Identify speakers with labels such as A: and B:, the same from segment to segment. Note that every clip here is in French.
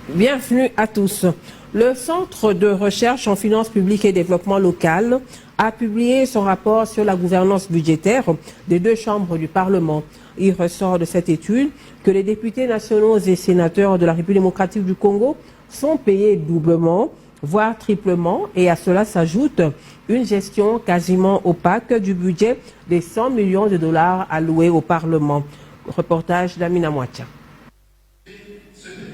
A: Bienvenue à tous. Le Centre de recherche en finances publiques et développement local a publié son rapport sur la gouvernance budgétaire des deux chambres du Parlement. Il ressort de cette étude que les députés nationaux et sénateurs de la République démocratique du Congo sont payés doublement, voire triplement, et à cela s'ajoute une gestion quasiment opaque du budget des 100 millions de dollars alloués au Parlement. Reportage d'Amina Mouatia.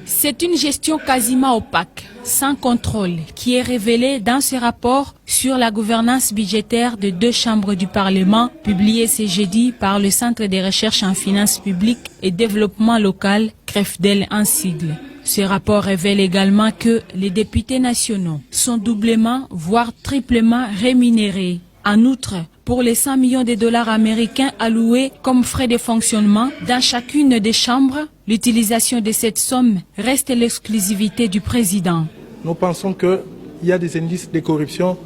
B: C'est une gestion quasiment opaque, sans contrôle, qui est révélée dans ce rapport sur la gouvernance budgétaire de deux chambres du Parlement, publié ce jeudi par le Centre de recherche en finances publiques et développement local, CREFDEL en sigle. Ce rapport révèle également que les députés nationaux sont doublement, voire triplement rémunérés. En outre, pour les 100 millions de dollars américains alloués comme frais de fonctionnement dans chacune des chambres, l'utilisation de cette somme reste l'exclusivité du président.
C: Nous pensons qu'il y a des indices de corruption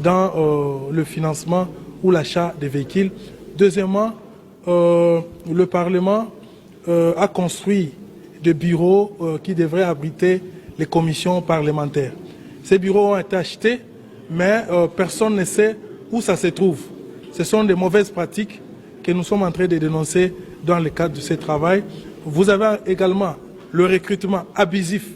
C: dans le financement ou l'achat des véhicules. Deuxièmement, le Parlement a construit des bureaux qui devraient abriter les commissions parlementaires. Ces bureaux ont été achetés, mais personne ne sait où ça se trouve. Ce sont des mauvaises pratiques que nous sommes en train de dénoncer dans le cadre de ce travail. Vous avez également le recrutement abusif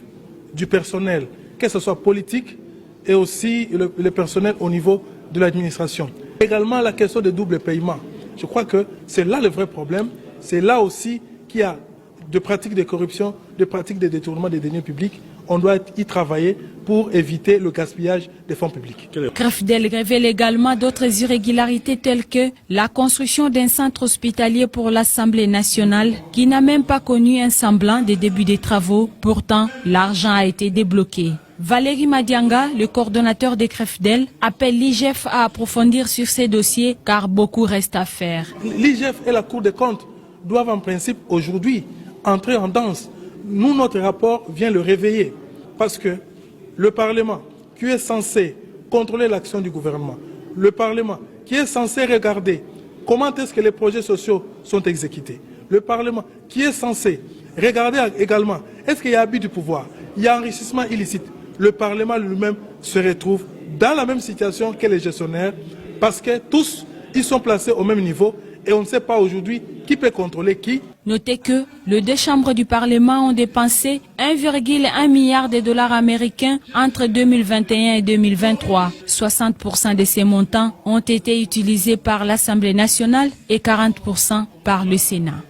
C: du personnel, que ce soit politique et aussi le personnel au niveau de l'administration. Également la question des doubles paiements. Je crois que c'est là le vrai problème. C'est là aussi qu'il y a de pratiques de corruption, de pratiques de détournement des deniers publics. On doit y travailler pour éviter le gaspillage des fonds publics.
B: CREFDEL révèle également d'autres irrégularités telles que la construction d'un centre hospitalier pour l'Assemblée nationale qui n'a même pas connu un semblant de début des travaux. Pourtant, l'argent a été débloqué. Valérie Madianga, le coordonnateur des CREFDEL, appelle l'IGF à approfondir sur ces dossiers car beaucoup reste à faire.
C: L'IGF et la Cour des comptes doivent en principe aujourd'hui entrer en danse. Nous, notre rapport vient le réveiller parce que le Parlement qui est censé contrôler l'action du gouvernement, le Parlement qui est censé regarder comment est-ce que les projets sociaux sont exécutés, le Parlement qui est censé regarder également est-ce qu'il y a abus du pouvoir, il y a enrichissement illicite, le Parlement lui-même se retrouve dans la même situation que les gestionnaires parce que tous, ils sont placés au même niveau et on ne sait pas aujourd'hui qui peut contrôler qui.
B: Notez que les deux chambres du Parlement ont dépensé 1,1 milliard de dollars américains entre 2021 et 2023. 60% de ces montants ont été utilisés par l'Assemblée nationale et 40% par le Sénat.